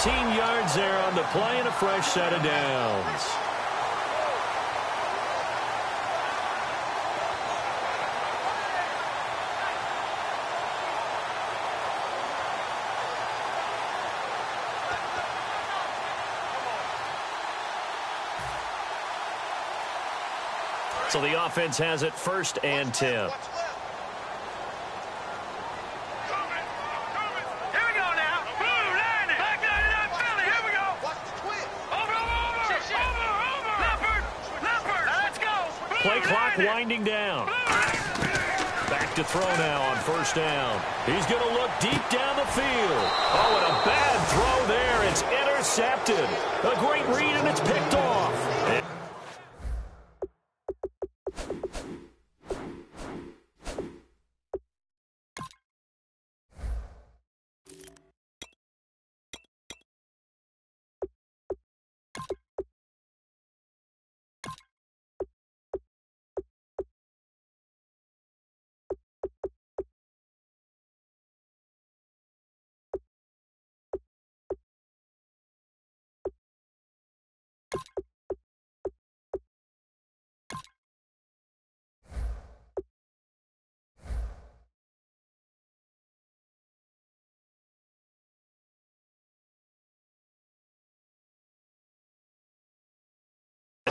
14 yards there on the play and a fresh set of downs. So the offense has it 1st and 10. Play clock winding down. Back to throw now on 1st down. He's going to look deep down the field. Oh, and a bad throw there. It's intercepted. A great read, and it's picked off.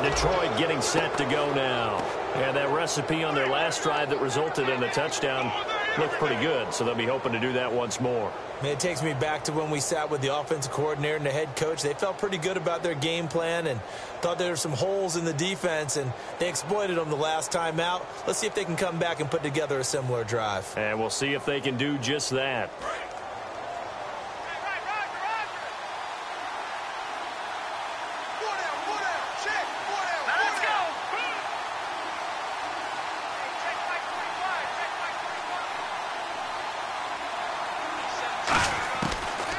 Detroit getting set to go now. And that recipe on their last drive that resulted in a touchdown looked pretty good, so they'll be hoping to do that once more. It takes me back to when we sat with the offensive coordinator and the head coach. They felt pretty good about their game plan and thought there were some holes in the defense, and they exploited them the last time out. Let's see if they can come back and put together a similar drive. And we'll see if they can do just that.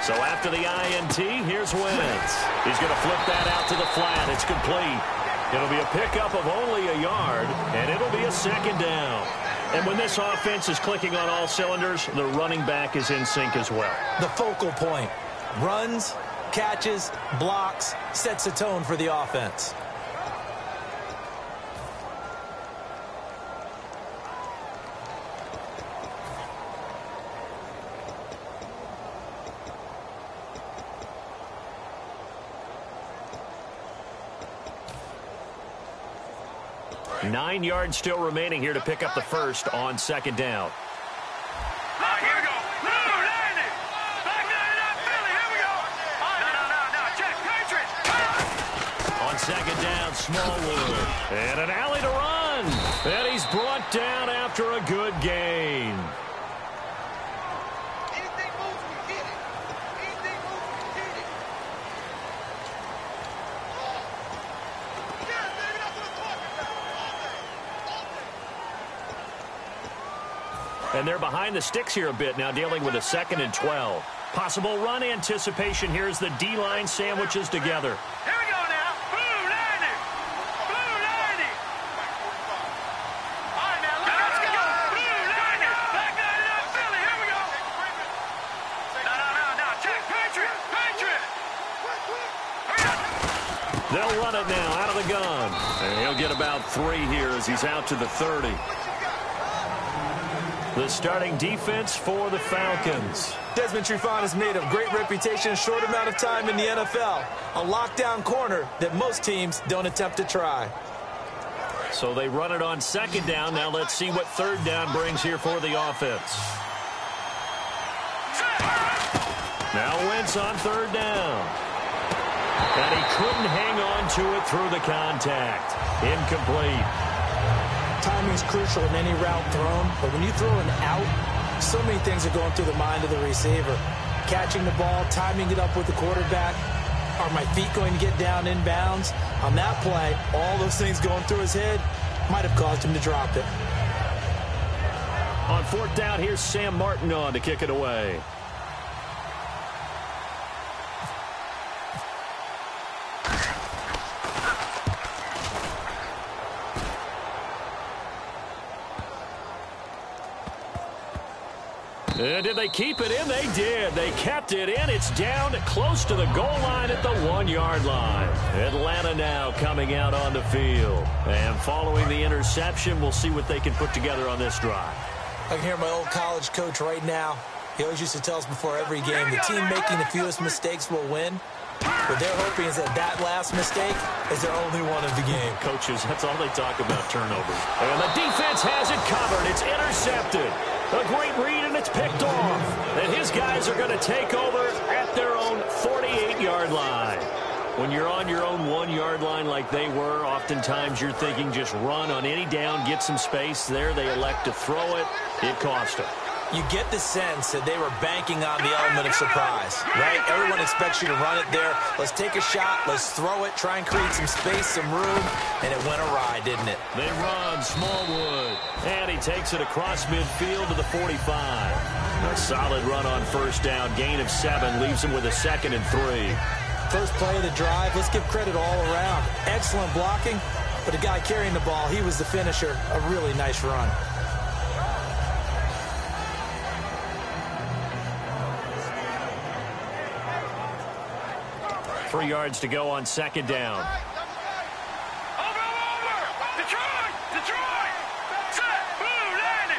So after the INT, here's Wentz. He's going to flip that out to the flat. It's complete. It'll be a pickup of only a yard, and it'll be a 2nd down. And when this offense is clicking on all cylinders, the running back is in sync as well. The focal point. Runs, catches, blocks, sets the tone for the offense. Nine yards still remaining here to pick up the 1st on 2nd down. Here we go. On 2nd down, Smallwood. And an alley to run. And he's brought down after a good gain. And they're behind the sticks here a bit now, dealing with a 2nd and 12. Possible run anticipation. Here's the D-line sandwiches together. Here we go now. Blue 90. Blue 90. All right, now, let's go. Blue 90. Back 99 Philly. Here we go. No. Check. Patriot. They'll run it now out of the gun. And he'll get about 3 here as he's out to the 30. The starting defense for the Falcons. Desmond Trufant has made a great reputation in a short amount of time in the NFL. A lockdown corner that most teams don't attempt to try. So they run it on 2nd down. Now let's see what 3rd down brings here for the offense. Now Wentz on 3rd down. And he couldn't hang on to it through the contact. Incomplete. Timing is crucial in any route thrown, but when you throw an out, so many things are going through the mind of the receiver. Catching the ball, timing it up with the quarterback. Are my feet going to get down in bounds? On that play, all those things going through his head might have caused him to drop it. On 4th down, here's Sam Martin on to kick it away. Did they keep it in? They did. They kept it in. It's down close to the goal line at the 1-yard line. Atlanta now coming out on the field. And following the interception, we'll see what they can put together on this drive. I can hear my old college coach right now. He always used to tell us before every game, the team making the fewest mistakes will win. What they're hoping is that last mistake is their only one of the game. Coaches, that's all they talk about, turnovers. And the defense has it covered. It's intercepted. A great read, and it's picked off. And his guys are going to take over at their own 48-yard line. When you're on your own 1-yard line like they were, oftentimes you're thinking just run on any down, get some space. There they elect to throw it. It cost them. You get the sense that they were banking on the element of surprise, right? Everyone expects you to run it there. Let's take a shot. Let's throw it. Try and create some space, some room. And it went awry, didn't it? They run Smallwood. And he takes it across midfield to the 45. A solid run on first down. Gain of 7 leaves him with a 2nd and 3. First play of the drive. Let's give credit all around. Excellent blocking. But the guy carrying the ball, he was the finisher. A really nice run. Three yards to go on 2nd down. Over! Detroit! Set! Blue 90!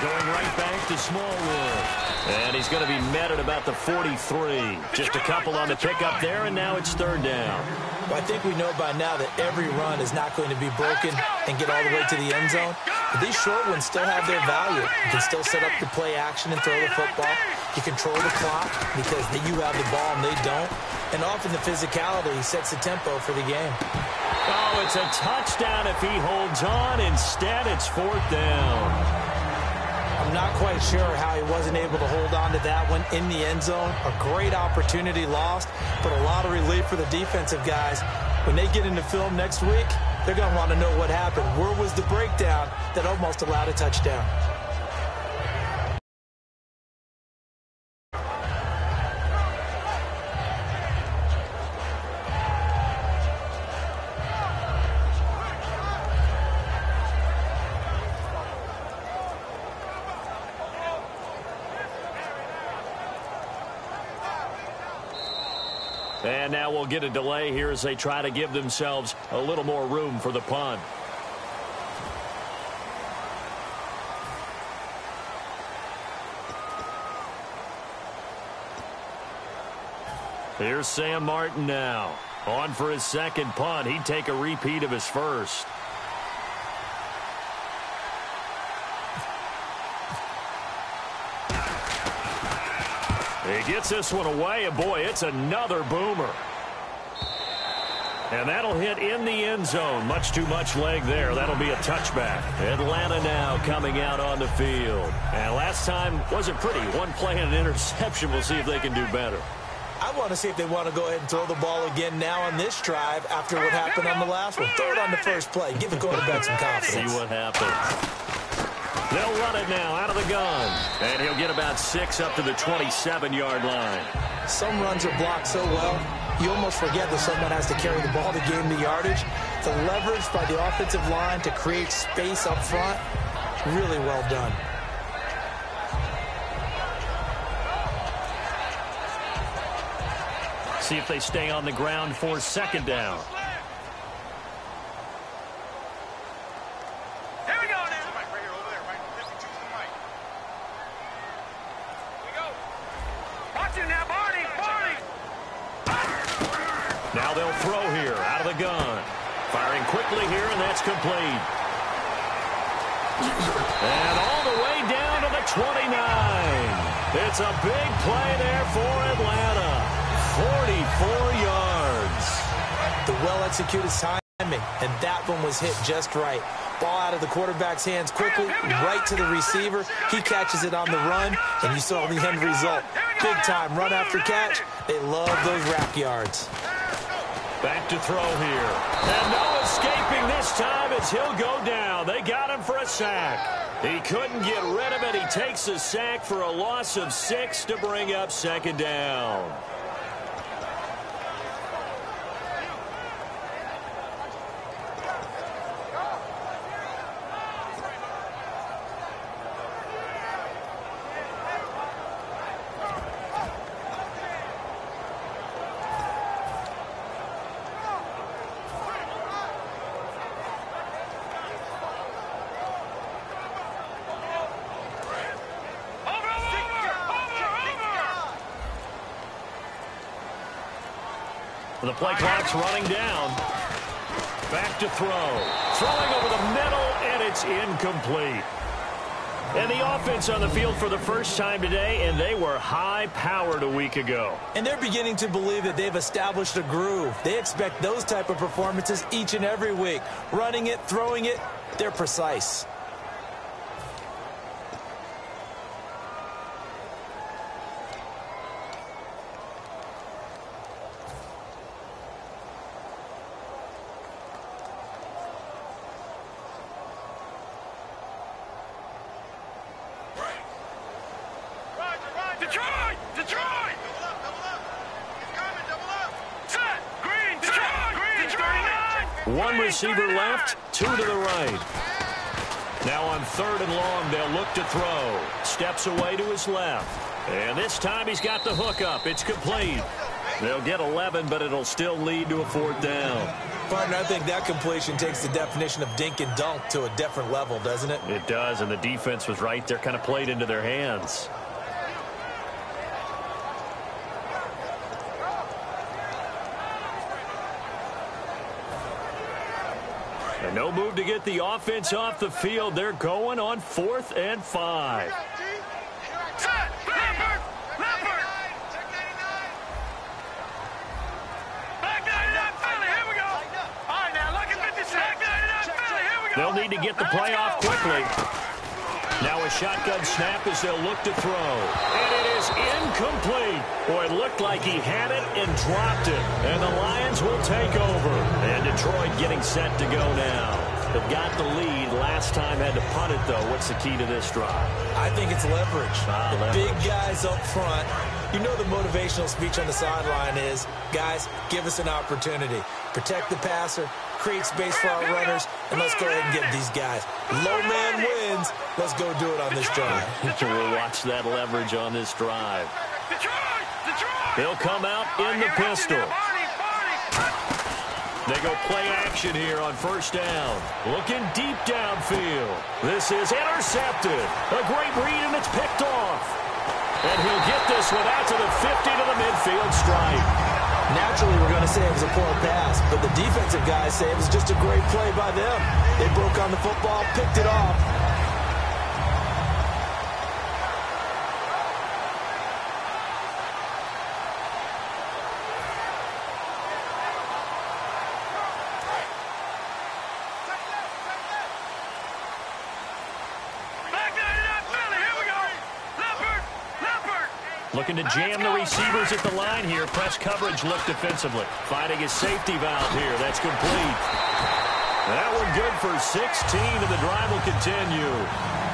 Going right back to Smallwood. And he's going to be met at about the 43. Just a couple on the pickup there, and now it's 3rd down. Well, I think we know by now that every run is not going to be broken and get all the way to the end zone. But these short ones still have their value. You can still set up the play action and throw the football. You control the clock because you have the ball and they don't. And often the physicality sets the tempo for the game. Oh, it's a touchdown if he holds on. Instead, it's 4th down. I'm not quite sure how he wasn't able to hold on to that one in the end zone. A great opportunity lost, but a lot of relief for the defensive guys. When they get into film next week, they're going to want to know what happened. Where was the breakdown that almost allowed a touchdown? And now we'll get a delay here as they try to give themselves a little more room for the punt. Here's Sam Martin now. On for his 2nd punt. He'd take a repeat of his first. He gets this one away, and boy, it's another boomer. And that'll hit in the end zone. Much too much leg there. That'll be a touchback. Atlanta now coming out on the field. And last time wasn't pretty. One play and an interception. We'll see if they can do better. I want to see if they want to go ahead and throw the ball again now on this drive after what happened on the last one. Throw it on the first play. Give the quarterback some confidence. See what happens. They'll run it now out of the gun. And he'll get about 6 up to the 27-yard line. Some runs are blocked so well, you almost forget that someone has to carry the ball to gain the yardage. The leverage by the offensive line to create space up front, really well done. See if they stay on the ground for 2nd down. Here we go now. Right here, over there, right. 52 to the right. Here we go. Watch him now, Barney. Now they'll throw here out of the gun. Firing quickly here, and that's complete. And all the way down to the 29. It's a big play there for Atlanta. 44 yards. The well-executed timing, and that one was hit just right. Ball out of the quarterback's hands quickly, right to the receiver. He catches it on the run, and you saw the end result. Big time run after catch. They love those rack yards. Back to throw here. And no escaping this time as he'll go down. They got him for a sack. He couldn't get rid of it. He takes a sack for a loss of 6 to bring up 2nd down. The play clock's running down. Back to throw. Throwing over the middle, and it's incomplete. And the offense on the field for the first time today, and they were high-powered a week ago. And they're beginning to believe that they've established a groove. They expect those type of performances each and every week. Running it, throwing it, they're precise. One receiver left, two to the right. Now on 3rd and long, they'll look to throw. Steps away to his left. And this time he's got the hook up. It's complete. They'll get 11, but it'll still lead to a 4th down. Partner, I think that completion takes the definition of dink and dunk to a different level, doesn't it? It does, and the defense was right there, kind of played into their hands. And no move to get the offense off the field. They're going on 4th and 5. They'll need to get the play off quickly. Now a shotgun snap as they'll look to throw. And it is incomplete. Boy, it looked like he had it and dropped it. And the Lions will take over. And Detroit getting set to go now. They've got the lead. Last time had to punt it, though. What's the key to this drive? I think it's leverage. Leverage. Big guys up front. You know the motivational speech on the sideline is, guys, give us an opportunity. Protect the passer, create space for our runners, and let's go ahead and get these guys. Low man wins. Let's go do it on this drive. We'll watch that leverage on this drive. They'll come out in the pistol. They go play action here on 1st down. Looking deep downfield. This is intercepted. A great read, and it's picked off. And he'll get this one out to the 50 to the midfield stripe. Naturally, we're going to say it was a poor pass, but the defensive guys say it was just a great play by them. They broke on the football, picked it off. Looking to jam the receivers at the line here. Press coverage look defensively. Finding his safety valve here. That's complete. That one good for 16, and the drive will continue.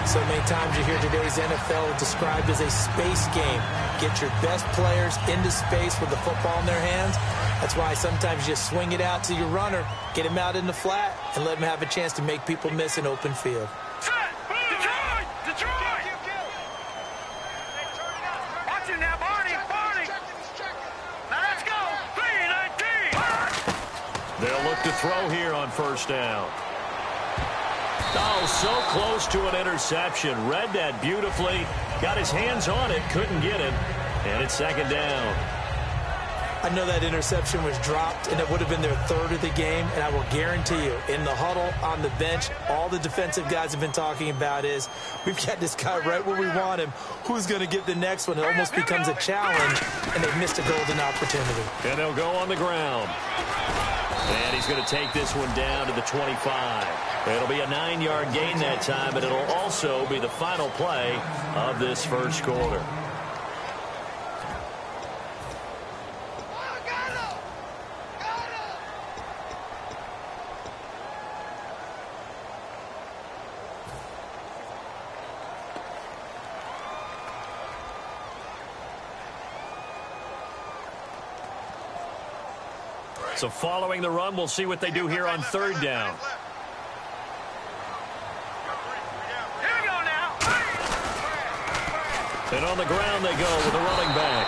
So many times you hear today's NFL described as a space game. Get your best players into space with the football in their hands. That's why sometimes you swing it out to your runner, get him out in the flat, and let him have a chance to make people miss an open field. They'll look to throw here on 1st down. Oh, so close to an interception. Read that beautifully. Got his hands on it. Couldn't get it. And it's 2nd down. I know that interception was dropped, and it would have been their 3rd of the game. And I will guarantee you, in the huddle, on the bench, all the defensive guys have been talking about is, we've got this guy right where we want him. Who's going to get the next one? It almost becomes a challenge, and they've missed a golden opportunity. And they'll go on the ground. And he's going to take this one down to the 25. It'll be a 9-yard gain that time, but it'll also be the final play of this 1st quarter. So following the run, we'll see what they do here on 3rd down. Here we go now. And on the ground they go with the running back.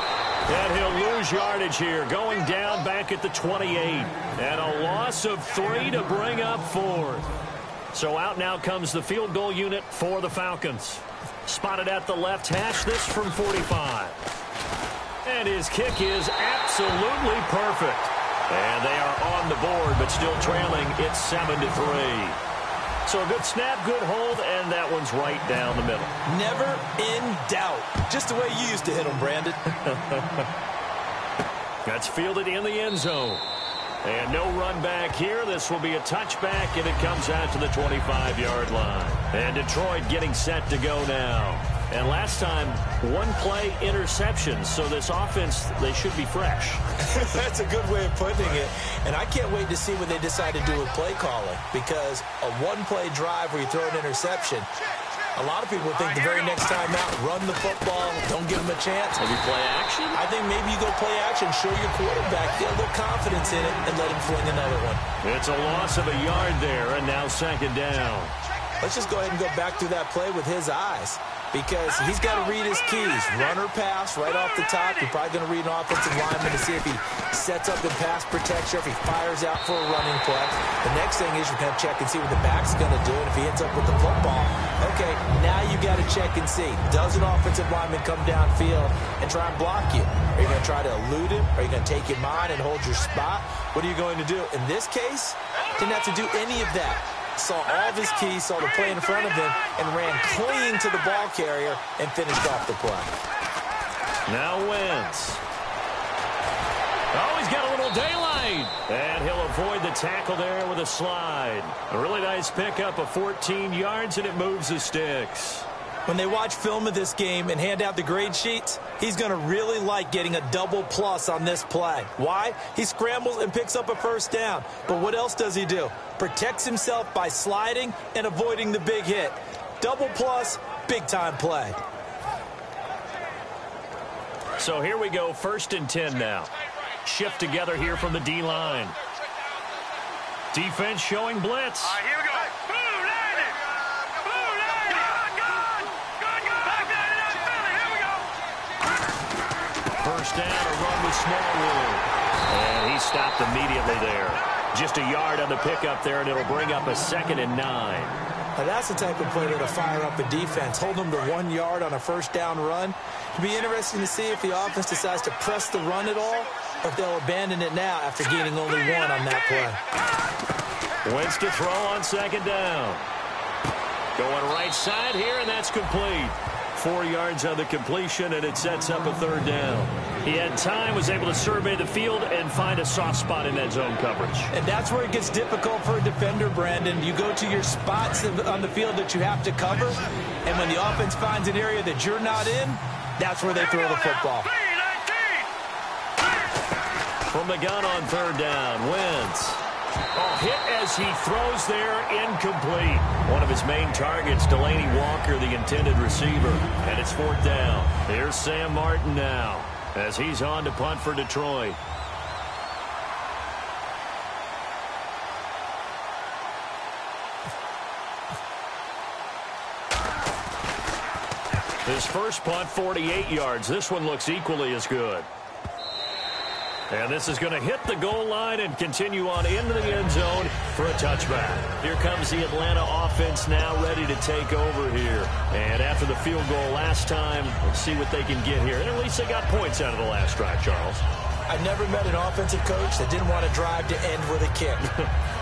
And he'll lose yardage here, going down back at the 28. And a loss of 3 to bring up 4th. So out now comes the field goal unit for the Falcons. Spotted at the left hash, this from 45. And his kick is absolutely perfect. And they are on the board, but still trailing. It's 7-3. So a good snap, good hold, and that one's right down the middle. Never in doubt. Just the way you used to hit them, Brandon. That's fielded in the end zone. And no run back here. This will be a touchback, and it comes out to the 25-yard line. And Detroit getting set to go now. And last time, one-play interception. So this offense, they should be fresh. That's a good way of putting it. And I can't wait to see what they decide to do with play calling. Because a one-play drive where you throw an interception, a lot of people think the very next time out, run the football, don't give them a chance. Maybe play action? I think maybe you go play action, show your quarterback, get a little confidence in it, and let him fling another one. It's a loss of a yard there, and now second down. Let's just go ahead and go back through that play with his eyes. Because he's got to read his keys. Run or pass right off the top. You're probably going to read an offensive lineman to see if he sets up in pass protection, if he fires out for a running play. The next thing is you're going to check and see what the back's going to do. And if he ends up with the football, okay, now you got to check and see. Does an offensive lineman come downfield and try and block you? Are you going to try to elude him? Are you going to take him on and hold your spot? What are you going to do? In this case, didn't have to do any of that. Saw all of his keys, saw the play in front of him, and ran clean to the ball carrier and finished off the play. Now Wentz. Oh, he's got a little daylight. And he'll avoid the tackle there with a slide. A really nice pickup of 14 yards, and it moves the sticks. When they watch film of this game and hand out the grade sheets, he's going to really like getting a double plus on this play. Why? He scrambles and picks up a first down. But what else does he do? Protects himself by sliding and avoiding the big hit. Double plus, big-time play. So here we go, 1st and 10 now. Shift together here from the D-line. Defense showing blitz. All right, here we go. First down, a run with Smallwood. And he stopped immediately there. Just a yard on the pickup there, and it'll bring up a 2nd and 9. Now that's the type of play that'll fire up a defense. Hold them to 1 yard on a first down run. It'll be interesting to see if the offense decides to press the run at all, or if they'll abandon it now after gaining only 1 on that play. Wentz to throw on 2nd down. Going right side here, and that's complete. 4 yards on the completion, and it sets up a 3rd down. He had time, was able to survey the field and find a soft spot in that zone coverage. And that's where it gets difficult for a defender, Brandon. You go to your spots on the field that you have to cover, and when the offense finds an area that you're not in, that's where they throw the football. From the gun on 3rd down, Wentz. Oh, hit as he throws there, incomplete. One of his main targets, Delaney Walker, the intended receiver. And it's 4th down. Here's Sam Martin now as he's on to punt for Detroit. His first punt, 48 yards. This one looks equally as good. And this is going to hit the goal line and continue on into the end zone for a touchback. Here comes the Atlanta offense now ready to take over here. And after the field goal last time, let's see what they can get here. And at least they got points out of the last drive, Charles. I never met an offensive coach that didn't want to drive to end with a kick.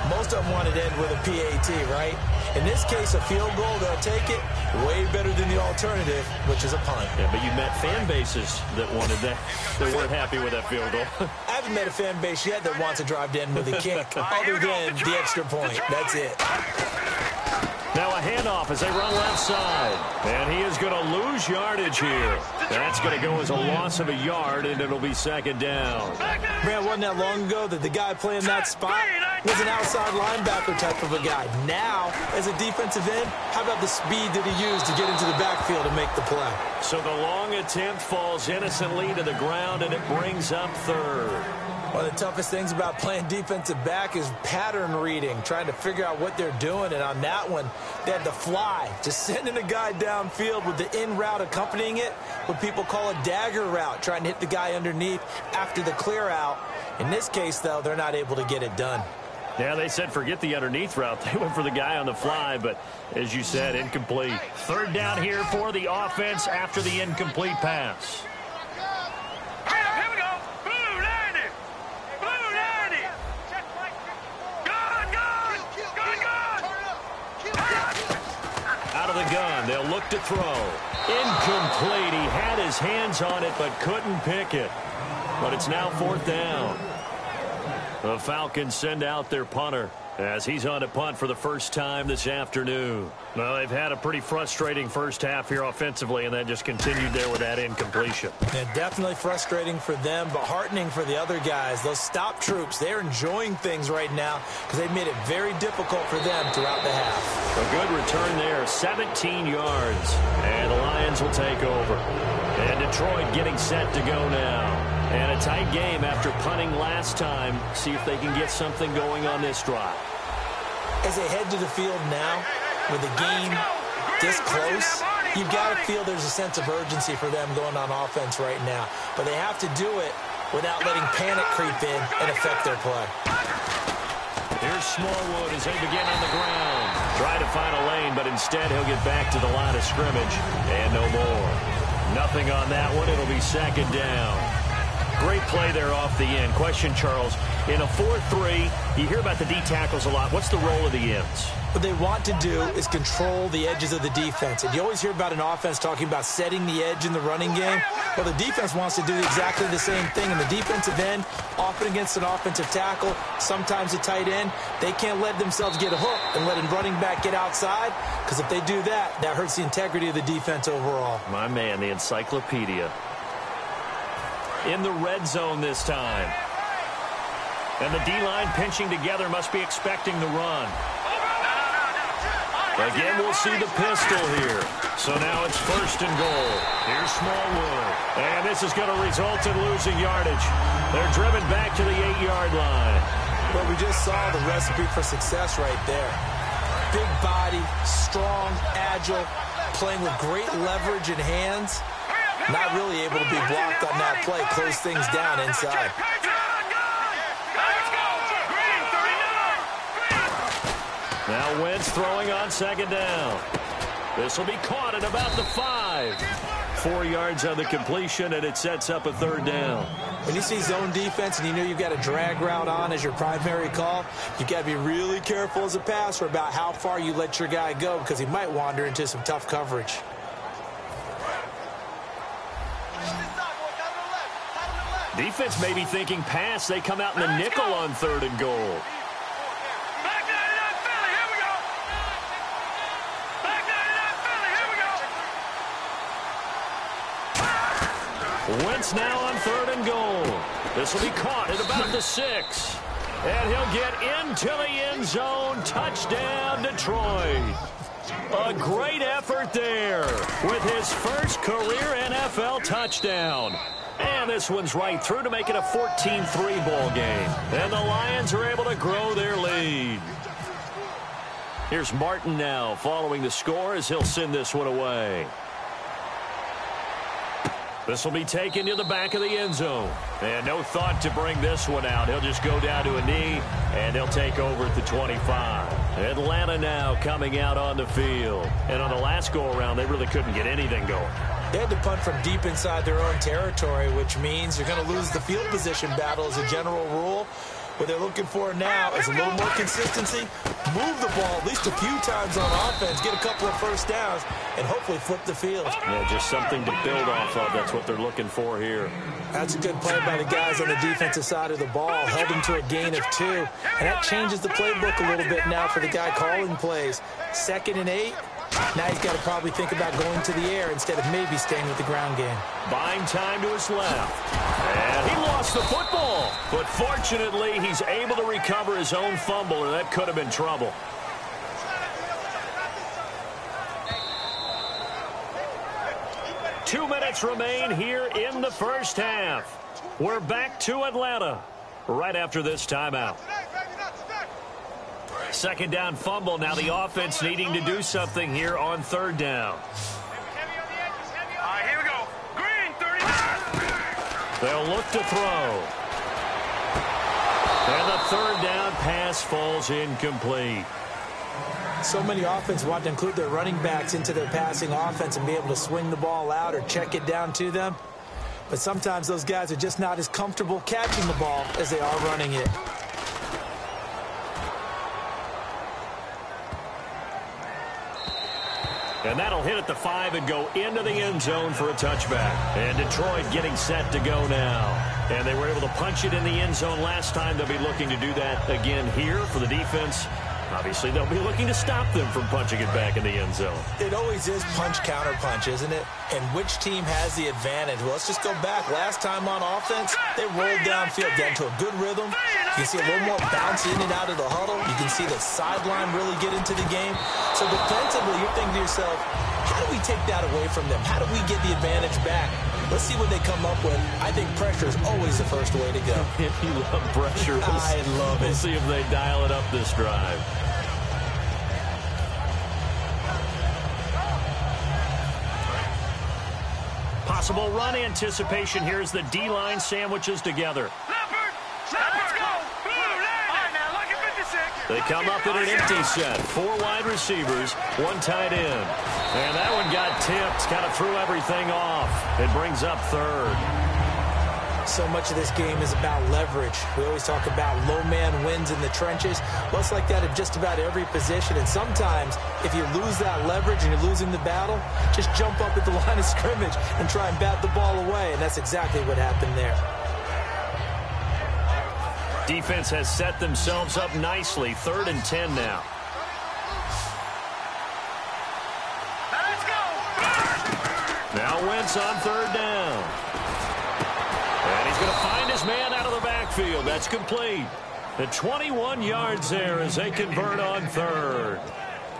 Most of them wanted to end with a PAT, right? In this case, a field goal, they'll take it way better than the alternative, which is a punt. Yeah, but you met fan bases that wanted that. They weren't happy with that field goal. I haven't met a fan base yet that wants to drive to end with a kick, other than the extra point. That's it. Now a handoff as they run left side. And he is going to lose yardage here. That's going to go as a loss of a yard, and it'll be 2nd down. Man, wasn't that long ago that the guy playing that spot was an outside linebacker type of a guy. Now, as a defensive end, how about the speed that he used to get into the backfield and make the play? So the long attempt falls innocently to the ground, and it brings up 3rd. One of the toughest things about playing defensive back is pattern reading, trying to figure out what they're doing. And on that one, they had the fly, just sending a guy downfield with the in route accompanying it, what people call a dagger route, trying to hit the guy underneath after the clear out. In this case, though, they're not able to get it done. Yeah, they said forget the underneath route. They went for the guy on the fly, but as you said, incomplete. 3rd down here for the offense after the incomplete pass. Here we go. Blue 90. Blue 90. the gun. They'll look to throw. Incomplete. He had his hands on it but couldn't pick it. But it's now 4th down. The Falcons send out their punter as he's on to punt for the first time this afternoon. Well, they've had a pretty frustrating first half here offensively, and then just continued there with that incompletion. Yeah, definitely frustrating for them, but heartening for the other guys. Those stop troops, they're enjoying things right now because they've made it very difficult for them throughout the half. A good return there, 17 yards, and the Lions will take over. And Detroit getting set to go now. And a tight game after punting last time. See if they can get something going on this drive. As they head to the field now, with the game this close, you've got to feel there's a sense of urgency for them going on offense right now. But they have to do it without letting panic creep in and affect their play. Here's Smallwood as they begin on the ground. Try to find a lane, but instead he'll get back to the line of scrimmage. And no more. Nothing on that one. It'll be 2nd down. Great play there off the end. Question, Charles, in a 4-3, you hear about the D tackles a lot. What's the role of the ends? What they want to do is control the edges of the defense. And you always hear about an offense talking about setting the edge in the running game. Well, the defense wants to do exactly the same thing. And the defensive end, often against an offensive tackle, sometimes a tight end, they can't let themselves get hooked and let a running back get outside. Because if they do that, that hurts the integrity of the defense overall. My man, the encyclopedia. In the red zone this time. And the D-line pinching together, must be expecting the run. Again, we'll see the pistol here. So now it's 1st and goal. Here's Smallwood. And this is going to result in losing yardage. They're driven back to the 8-yard line. Well, we just saw the recipe for success right there. Big body, strong, agile, playing with great leverage in hands. Not really able to be blocked on that play. Close things down inside. Now Wentz throwing on 2nd down. This will be caught at about the 5. 4 yards on the completion, and it sets up a 3rd down. When you see zone defense and you know you've got a drag route on as your primary call, you've got to be really careful as a passer about how far you let your guy go because he might wander into some tough coverage. Defense may be thinking pass. They come out in the nickel on 3rd and goal. Wentz now on 3rd and goal. This will be caught at about the 6. And he'll get into the end zone. Touchdown, Detroit. A great effort there with his first career NFL touchdown. And this one's right through to make it a 14-3 ball game. And the Lions are able to grow their lead. Here's Martin now following the score as he'll send this one away. This will be taken to the back of the end zone. And no thought to bring this one out. He'll just go down to a knee, and they'll take over at the 25. Atlanta now coming out on the field. And on the last go-around, they really couldn't get anything going. They had to punt from deep inside their own territory, which means you're going to lose the field position battle as a general rule. What they're looking for now is a little more consistency, move the ball at least a few times on offense, get a couple of first downs, and hopefully flip the field. Yeah, just something to build off of. That's what they're looking for here. That's a good play by the guys on the defensive side of the ball, held him to a gain of 2. And that changes the playbook a little bit now for the guy calling plays. 2nd and 8. Now he's got to probably think about going to the air instead of maybe staying with the ground game. Buying time to his left. And he lost the football. But fortunately, he's able to recover his own fumble, or that could have been trouble. Two minutes remain here in the first half. We're back to Atlanta right after this timeout. 2nd down fumble. Now the offense needing to do something here on 3rd down. All right, here we go. Green, 39. They'll look to throw. And the 3rd down pass falls incomplete. So many offenses want to include their running backs into their passing offense and be able to swing the ball out or check it down to them. But sometimes those guys are just not as comfortable catching the ball as they are running it. And that'll hit at the 5 and go into the end zone for a touchback. And Detroit getting set to go now. And they were able to punch it in the end zone last time. They'll be looking to do that again here for the defense. Obviously, they'll be looking to stop them from punching it back in the end zone. It always is punch-counter-punch, isn't it? And which team has the advantage? Well, let's just go back. Last time on offense, they rolled downfield, got into a good rhythm. You can see a little more bounce in and out of the huddle. You can see the sideline really get into the game. So defensively, you're thinking to yourself, how do we take that away from them? How do we get the advantage back? Let's see what they come up with. I think pressure is always the first way to go. You love pressure. I love it. We'll see if they dial it up this drive. Possible run anticipation here as the D-line sandwiches together. Let's go. All right, now, look at 56. They come up in an empty set. 4 wide receivers, 1 tight end. And that one got tipped, kind of threw everything off. It brings up 3rd. So much of this game is about leverage. We always talk about low man wins in the trenches. Well, it's like that in just about every position. And sometimes, if you lose that leverage and you're losing the battle, just jump up at the line of scrimmage and try and bat the ball away. And that's exactly what happened there. Defense has set themselves up nicely. 3rd and 10 now. Let's go. Now Wentz on 3rd down. And he's going to find his man out of the backfield. That's complete. The 21 yards there as they convert on 3rd.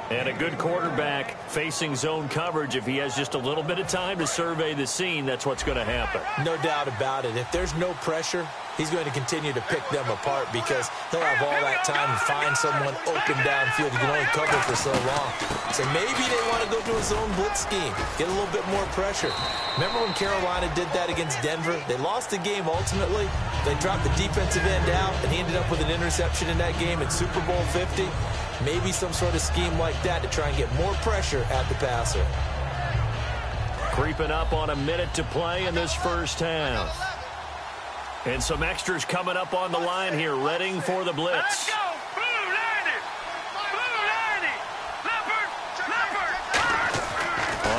And a good quarterback facing zone coverage. If he has just a little bit of time to survey the scene, that's what's going to happen. No doubt about it. If there's no pressure, he's going to continue to pick them apart because he'll have all that time to find someone open downfield. You can only cover for so long. So maybe they want to go to a zone blitz scheme, get a little bit more pressure. Remember when Carolina did that against Denver? They lost the game ultimately. They dropped the defensive end out, and he ended up with an interception in that game in Super Bowl 50. Maybe some sort of scheme like that to try and get more pressure at the passer. Creeping up on a minute to play in this first half. And some extras coming up on the line here, readying for the blitz. Let's go. Blue 90. Blue 90. Leopard.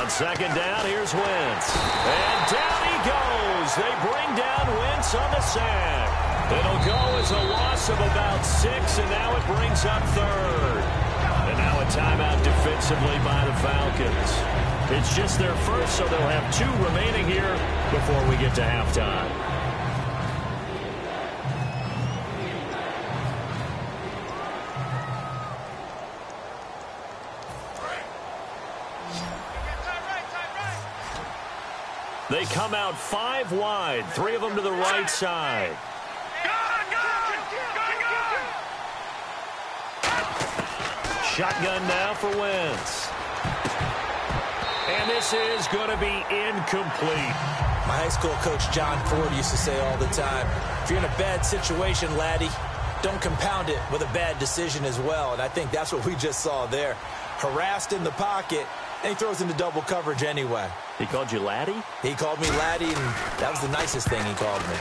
On 2nd down, here's Wentz. And down he goes. They bring down Wentz on the sack. It'll go as a loss of about 6, and now it brings up 3rd. And now a timeout defensively by the Falcons. It's just their first, so they'll have 2 remaining here before we get to halftime. They come out 5 wide, 3 of them to the right side. Shotgun now for Wentz. And this is going to be incomplete. My high school coach, John Ford, used to say all the time, if you're in a bad situation, laddie, don't compound it with a bad decision as well. And I think that's what we just saw there. Harassed in the pocket, and he throws into double coverage anyway. He called you laddie? He called me laddie, and that was the nicest thing he called me.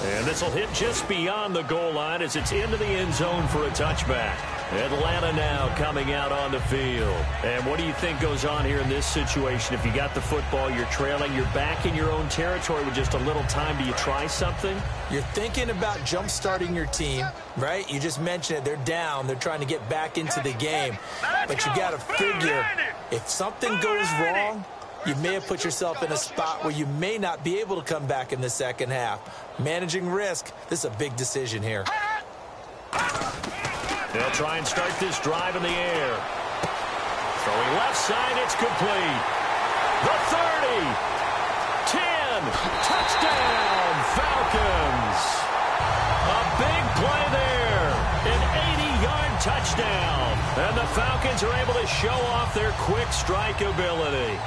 And this will hit just beyond the goal line as it's into the end zone for a touchback. Atlanta now coming out on the field. And what do you think goes on here in this situation? If you got the football, you're trailing, you're back in your own territory with just a little time. Do you try something? You're thinking about jump-starting your team, right? You just mentioned it. They're down. They're trying to get back into the game. But you got to figure, if something goes wrong, you may have put yourself in a spot where you may not be able to come back in the second half. Managing risk, this is a big decision here. They'll try and start this drive in the air. Throwing left side, it's complete. The 30, 10, touchdown, Falcons. A big play there, an 80-yard touchdown. And the Falcons are able to show off their quick strike ability.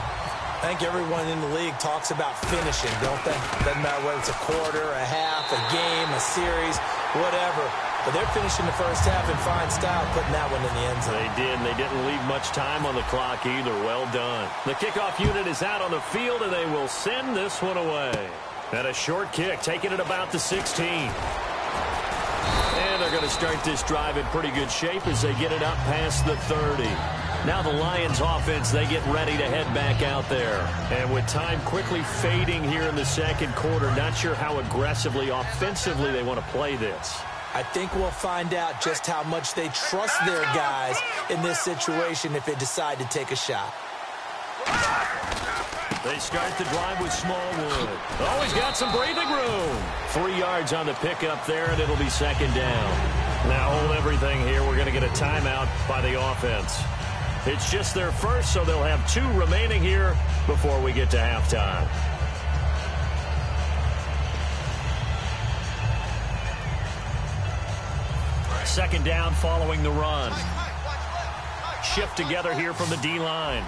I think everyone in the league talks about finishing, don't they? Doesn't matter whether it's a quarter, a half, a game, a series, whatever. But they're finishing the first half in fine style, putting that one in the end zone. They did, and they didn't leave much time on the clock either. Well done. The kickoff unit is out on the field, and they will send this one away. And a short kick, taking it about the 16. And they're going to start this drive in pretty good shape as they get it up past the 30. Now the Lions offense, they get ready to head back out there. And with time quickly fading here in the second quarter, not sure how aggressively, offensively they want to play this. I think we'll find out just how much they trust their guys in this situation if they decide to take a shot. They start the drive with Smallwood. Oh, he's got some breathing room. 3 yards on the pickup there, and it'll be second down. Now hold everything here. We're going to get a timeout by the offense. It's just their first, so they'll have 2 remaining here before we get to halftime. Second down following the run. Shift together here from the D-line.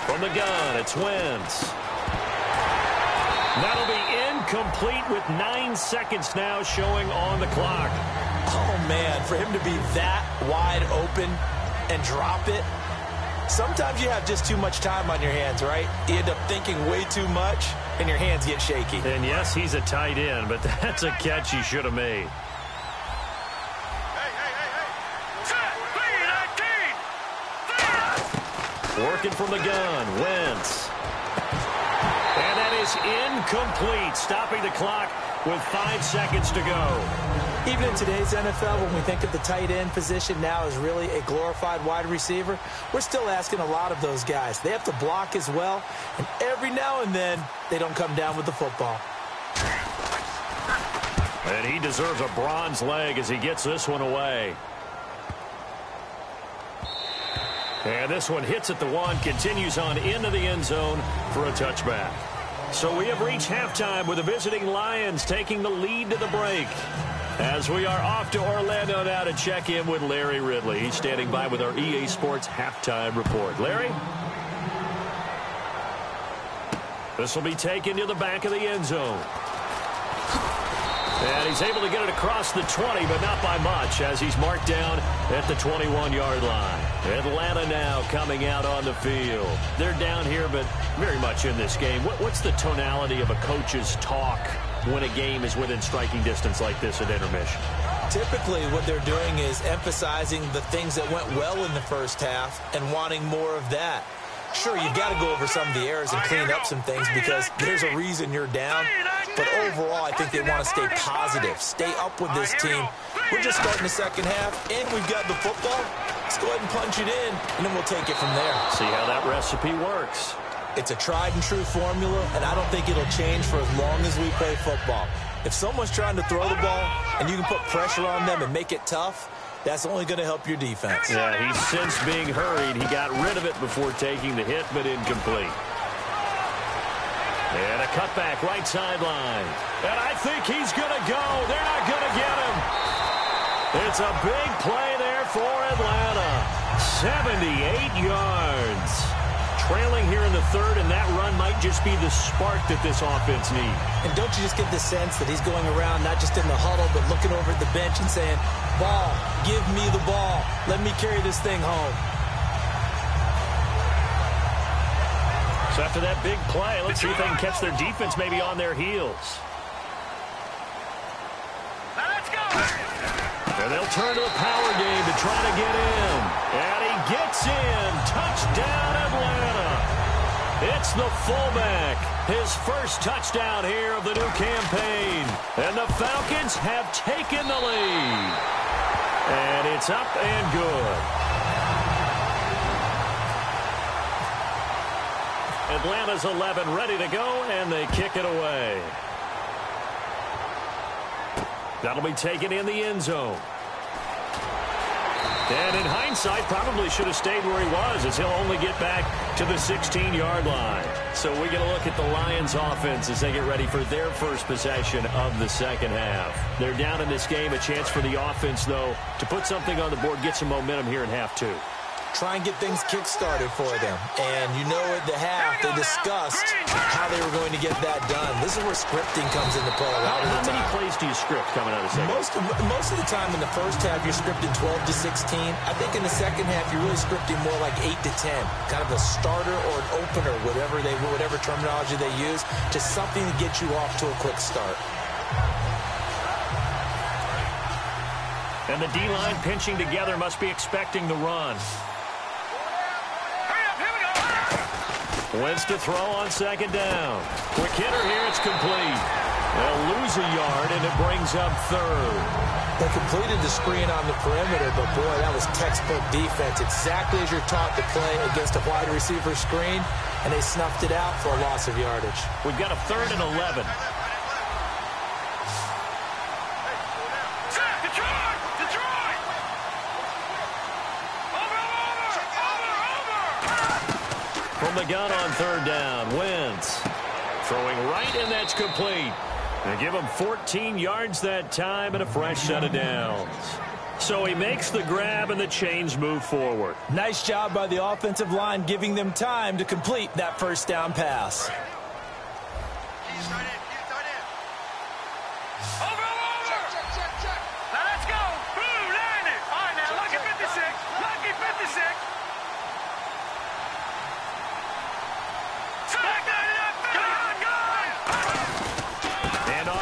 From the gun, it's Wentz. That'll be incomplete with 9 seconds now showing on the clock. Oh, man, for him to be that wide open and drop it. Sometimes you have just too much time on your hands, right? You end up thinking way too much, and your hands get shaky. And, yes, he's a tight end, but that's a catch he should have made. Working from the gun, Wentz. And that is incomplete, stopping the clock with 5 seconds to go. Even in today's NFL, when we think of the tight end position now as really a glorified wide receiver, we're still asking a lot of those guys. They have to block as well, and every now and then, they don't come down with the football. And he deserves a bronze leg as he gets this one away. And this one hits at the 1, continues on into the end zone for a touchback. So we have reached halftime with the visiting Lions taking the lead to the break. As we are off to Orlando now to check in with Larry Ridley. He's standing by with our EA Sports halftime report. Larry? This will be taken to the back of the end zone. And he's able to get it across the 20, but not by much, as he's marked down at the 21-yard line. Atlanta now coming out on the field. They're down here, but very much in this game. What's the tonality of a coach's talk when a game is within striking distance like this at intermission? Typically, what they're doing is emphasizing the things that went well in the first half and wanting more of that. Sure, you've got to go over some of the errors and clean up some things because there's a reason you're down. But overall, I think they want to stay positive, stay up with this team. We're just starting the second half, and we've got the football. Let's go ahead and punch it in, and then we'll take it from there. See how that recipe works. It's a tried-and-true formula, and I don't think it'll change for as long as we play football. If someone's trying to throw the ball, and you can put pressure on them and make it tough, that's only going to help your defense. Yeah, he's since being hurried. He got rid of it before taking the hit, but incomplete. And a cutback right sideline. And I think he's going to go. They're not going to get him. It's a big play there for Atlanta. 78 yards. Trailing here in the third, and that run might just be the spark that this offense needs. And don't you just get the sense that he's going around not just in the huddle, but looking over at the bench and saying, ball, give me the ball. Let me carry this thing home. So after that big play, let's see if they can catch their defense maybe on their heels. Let's go. And they'll turn to the power game to try to get in. And he gets in. Touchdown, Atlanta. It's the fullback. His first touchdown here of the new campaign. And the Falcons have taken the lead. And it's up and good. Atlanta's 11 ready to go, and they kick it away. That'll be taken in the end zone. And in hindsight, probably should have stayed where he was, as he'll only get back to the 16-yard line. So we get a look at the Lions offense as they get ready for their first possession of the second half. They're down in this game. A chance for the offense, though, to put something on the board, get some momentum here in half two. try and get things kick-started for them. And you know at the half, they discussed how they were going to get that done. This is where scripting comes into play a lot of the time. How many plays do you script coming out of the second? Most of the time in the first half, you're scripting 12 to 16. I think in the second half, you're really scripting more like 8 to 10. Kind of a starter or an opener, whatever terminology they use, just something to get you off to a quick start. And the D-line pinching together must be expecting the run. Wentz to throw on second down. Quick hitter here, it's complete. They'll lose a yard, and it brings up third. They completed the screen on the perimeter, but boy, that was textbook defense. Exactly as you're taught to play against a wide receiver screen, and they snuffed it out for a loss of yardage. We've got a 3rd and 11. From the gun on 3rd down, Wentz throwing right, and that's complete. They give him 14 yards that time and a fresh set of downs. So he makes the grab, and the chains move forward. Nice job by the offensive line giving them time to complete that first down pass.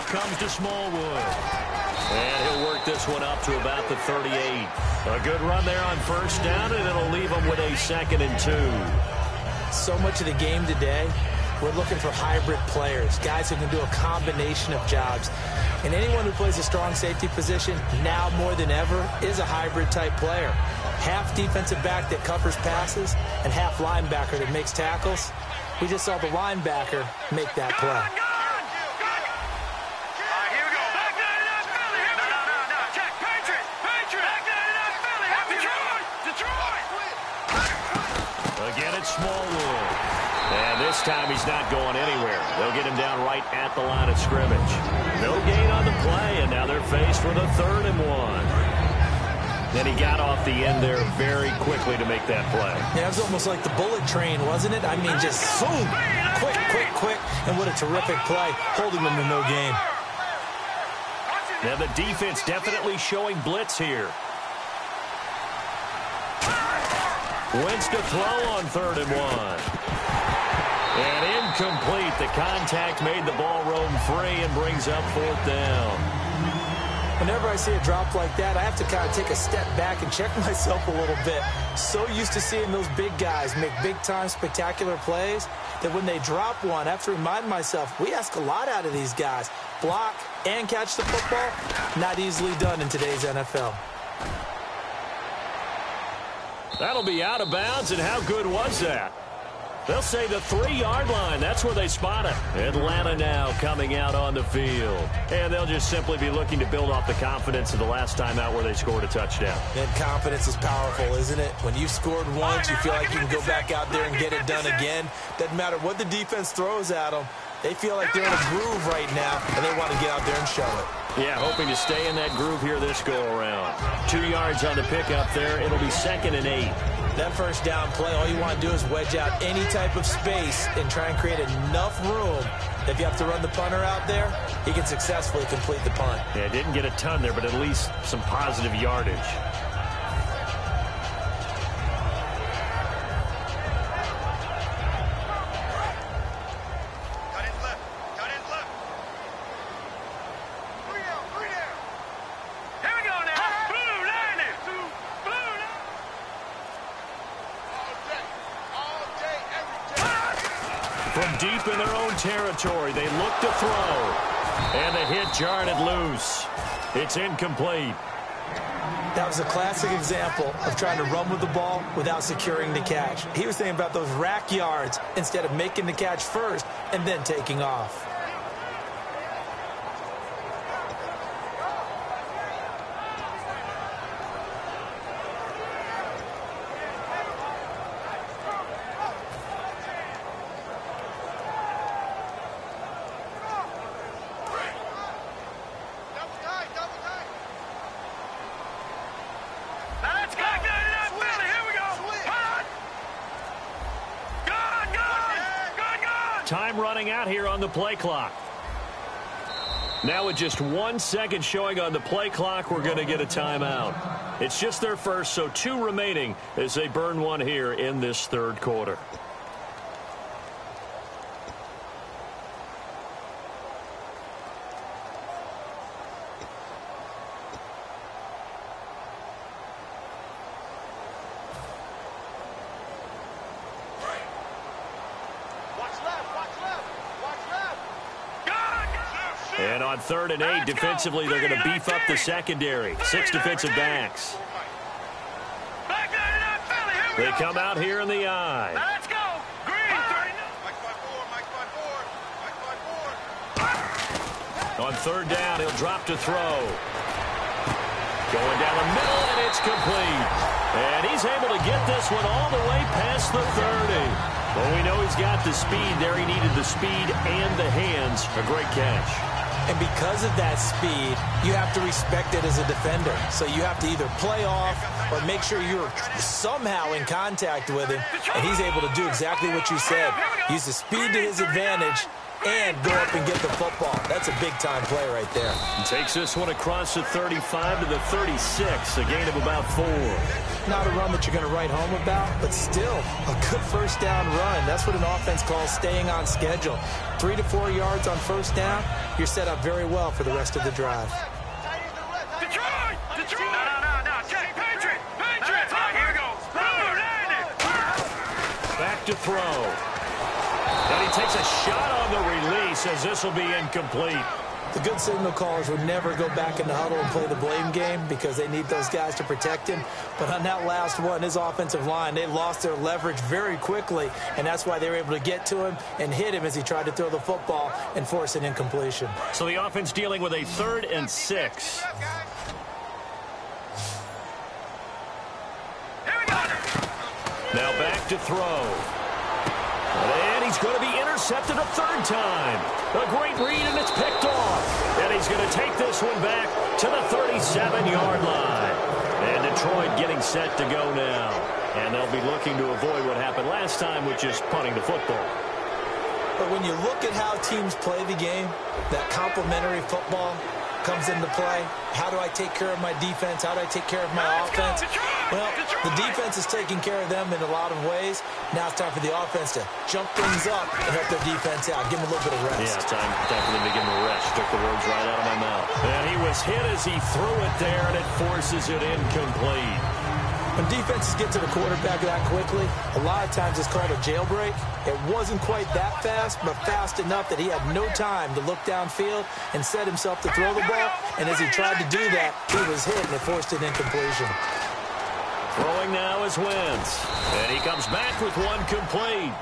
Comes to Smallwood. And he'll work this one up to about the 38. A good run there on first down, and it'll leave him with a 2nd and 2. So much of the game today, we're looking for hybrid players, guys who can do a combination of jobs. And anyone who plays a strong safety position, now more than ever, is a hybrid-type player. Half defensive back that covers passes and half linebacker that makes tackles. We just saw the linebacker make that play. Smallwood. And this time he's not going anywhere. They'll get him down right at the line of scrimmage. No gain on the play, and now they're faced with a 3rd and 1. Then he got off the end there very quickly to make that play. Yeah, it was almost like the bullet train, wasn't it? I mean, just boom, quick, and what a terrific play, holding them to no gain. Now the defense definitely showing blitz here. Wentz to throw on 3rd and 1. And incomplete. The contact made the ball roam free and brings up 4th down. Whenever I see a drop like that, I have to kind of take a step back and check myself a little bit. So used to seeing those big guys make big-time spectacular plays that when they drop one, I have to remind myself, we ask a lot out of these guys. Block and catch the football, not easily done in today's NFL. That'll be out of bounds, and how good was that? They'll say the 3-yard line. That's where they spot it. Atlanta now coming out on the field. And they'll just simply be looking to build off the confidence of the last time out where they scored a touchdown. And confidence is powerful, isn't it? When you've scored once, you feel like you can go back out there and get it done again. Doesn't matter what the defense throws at them. They feel like they're in a groove right now, and they want to get out there and show it. Yeah, hoping to stay in that groove here this go-around. 2 yards on the pickup there. It'll be 2nd and 8. That first down play, all you want to do is wedge out any type of space and try and create enough room. If you have to run the punter out there, he can successfully complete the punt. Yeah, didn't get a ton there, but at least some positive yardage. From deep in their own territory, they look to throw. And the hit jarred it loose. It's incomplete. That was a classic example of trying to run with the ball without securing the catch. He was thinking about those rack yards instead of making the catch first and then taking off. running out here on the play clock. Now with just 1 second showing on the play clock, we're going to get a timeout. It's just their first, so 2 remaining as they burn one here in this third quarter. And on 3rd and 8, defensively, they're going to beef up the secondary. 6 defensive backs. They come out here in the I. Let's go. Green, 39. On 3rd down, he'll drop to throw. Going down the middle, and it's complete. And he's able to get this one all the way past the 30. Well, we know he's got the speed there. He needed the speed and the hands. A great catch. And because of that speed, you have to respect it as a defender. So you have to either play off or make sure you're somehow in contact with him. And he's able to do exactly what you said. Use the speed to his advantage and go up and get the football. That's a big-time play right there. He takes this one across the 35 to the 36, a gain of about 4. Not a run that you're going to write home about, but still a good first down run. That's what an offense calls staying on schedule. 3 to 4 yards on first down, you're set up very well for the rest of the drive. Detroit! Detroit! No. Patriots! Patriots! Here we go. Back to throw. And he takes a shot on the release as this will be incomplete. The good signal callers would never go back in the huddle and play the blame game because they need those guys to protect him. But on that last one, his offensive line, they lost their leverage very quickly, and that's why they were able to get to him and hit him as he tried to throw the football and force an incompletion. So the offense dealing with a 3rd and 6. Now back to throw. And he's going to be intercepted a 3rd time. A great read, and it's picked off. And he's going to take this one back to the 37-yard line. And Detroit getting set to go now. And they'll be looking to avoid what happened last time, which is punting the football. But when you look at how teams play the game, that complementary football comes into play. How do I take care of my defense? How do I take care of my offense? Well, the defense is taking care of them in a lot of ways. Now it's time for the offense to jump things up and help their defense out. Give them a little bit of rest. Yeah, time for them to give them a rest. Took the words right out of my mouth. And he was hit as he threw it there, and it forces it incomplete. When defenses get to the quarterback that quickly, a lot of times it's called a jailbreak. It wasn't quite that fast, but fast enough that he had no time to look downfield and set himself to throw the ball. And as he tried to do that, he was hit, and it forced an incompletion. Throwing now is Wentz. And he comes back with one complete.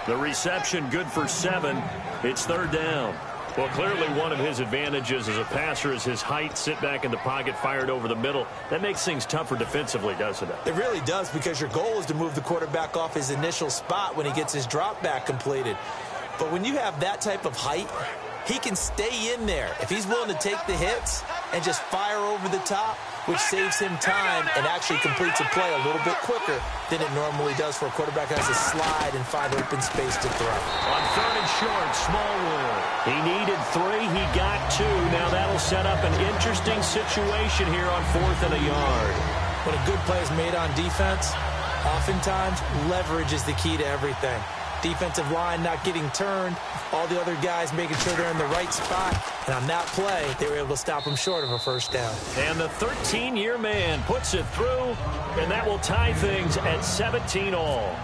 The reception good for 7. It's 3rd down. Well, clearly one of his advantages as a passer is his height, sit back in the pocket, fired over the middle. That makes things tougher defensively, doesn't it? It really does, because your goal is to move the quarterback off his initial spot when he gets his drop back completed. But when you have that type of height, he can stay in there. If he's willing to take the hits and just fire over the top, which saves him time and actually completes a play a little bit quicker than it normally does for a quarterback who has to slide and find open space to throw. On 3rd and short, Smallwood. He needed 3. He got 2. Now that'll set up an interesting situation here on 4th and a yard. When a good play is made on defense, oftentimes leverage is the key to everything. Defensive line not getting turned, all the other guys making sure they're in the right spot. And on that play, they were able to stop him short of a first down. And the 13-year man puts it through, and that will tie things at 17 all.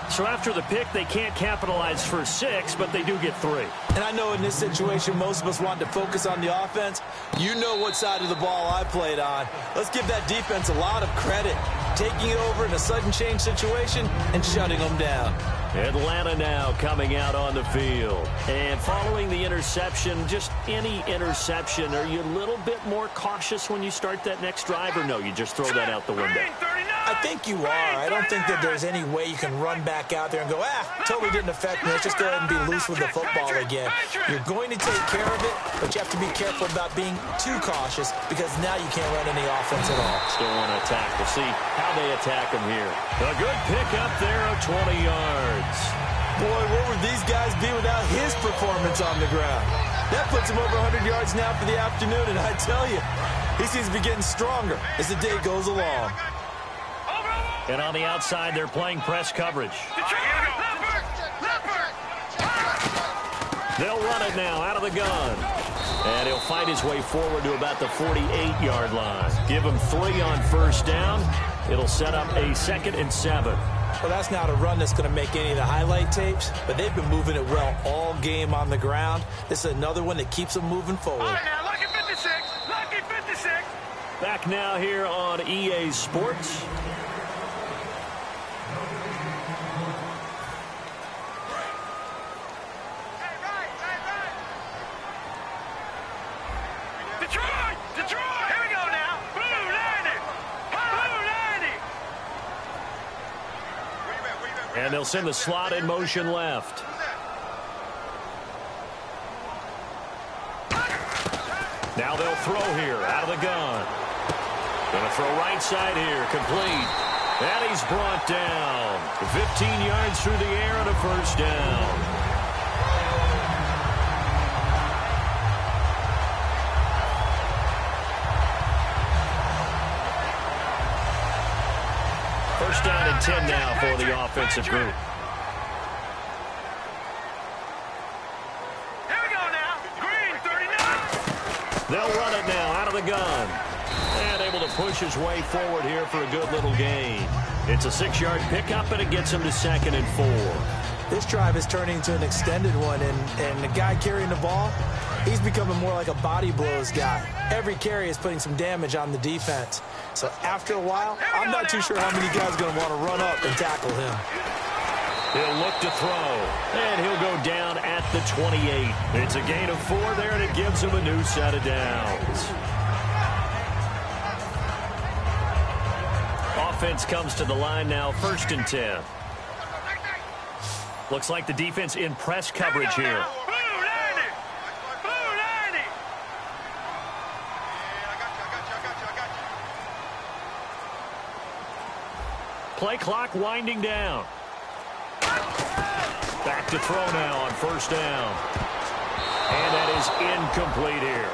So after the pick, they can't capitalize for 6, but they do get 3. And I know in this situation, most of us want to focus on the offense. You know what side of the ball I played on. Let's give that defense a lot of credit. Taking it over in a sudden change situation and shutting them down. Atlanta now coming out on the field. And following the interception, just any interception, are you a little bit more cautious when you start that next drive, or no, you just throw that out the window? I think you are. I don't think that there's any way you can run back out there and go, totally didn't affect me. Let's just go ahead and be loose with the football again. You're going to take care of it, but you have to be careful about being too cautious, because now you can't run any offense at all. Still want to attack. We'll see how they attack him here. A good pick up there of 20 yards. Boy, what would these guys be without his performance on the ground? That puts him over 100 yards now for the afternoon, and I tell you, he seems to be getting stronger as the day goes along. And on the outside, they're playing press coverage. They'll run it now out of the gun. And he'll fight his way forward to about the 48-yard line. Give him 3 on first down. It'll set up a 2nd and 7. Well, that's not a run that's going to make any of the highlight tapes, but they've been moving it well all game on the ground. This is another one that keeps them moving forward. All right, now, lucky 56. Lucky 56. Back now here on EA Sports. Detroit! Detroit! Here we go now. Blue 90. Blue 90. And they'll send the slot in motion left. Now they'll throw here out of the gun. Going to throw right side here, complete. And he's brought down. 15 yards through the air and a first down. First down and 10 now for the offensive group. Here we go now. Green 39. They'll run it now out of the gun. And able to push his way forward here for a good little gain. It's a 6-yard pickup, and it gets him to 2nd and 4. This drive is turning into an extended one, and the guy carrying the ball, he's becoming more like a body blows guy. Every carry is putting some damage on the defense. So after a while, I'm not too sure how many guys are going to want to run up and tackle him. He'll look to throw, and he'll go down at the 28. It's a gain of 4 there, and it gives him a new set of downs. Offense comes to the line now, 1st and 10. Looks like the defense in press coverage here. Blue 90. Blue 90. Play clock winding down. Back to throw now on first down. And that is incomplete here.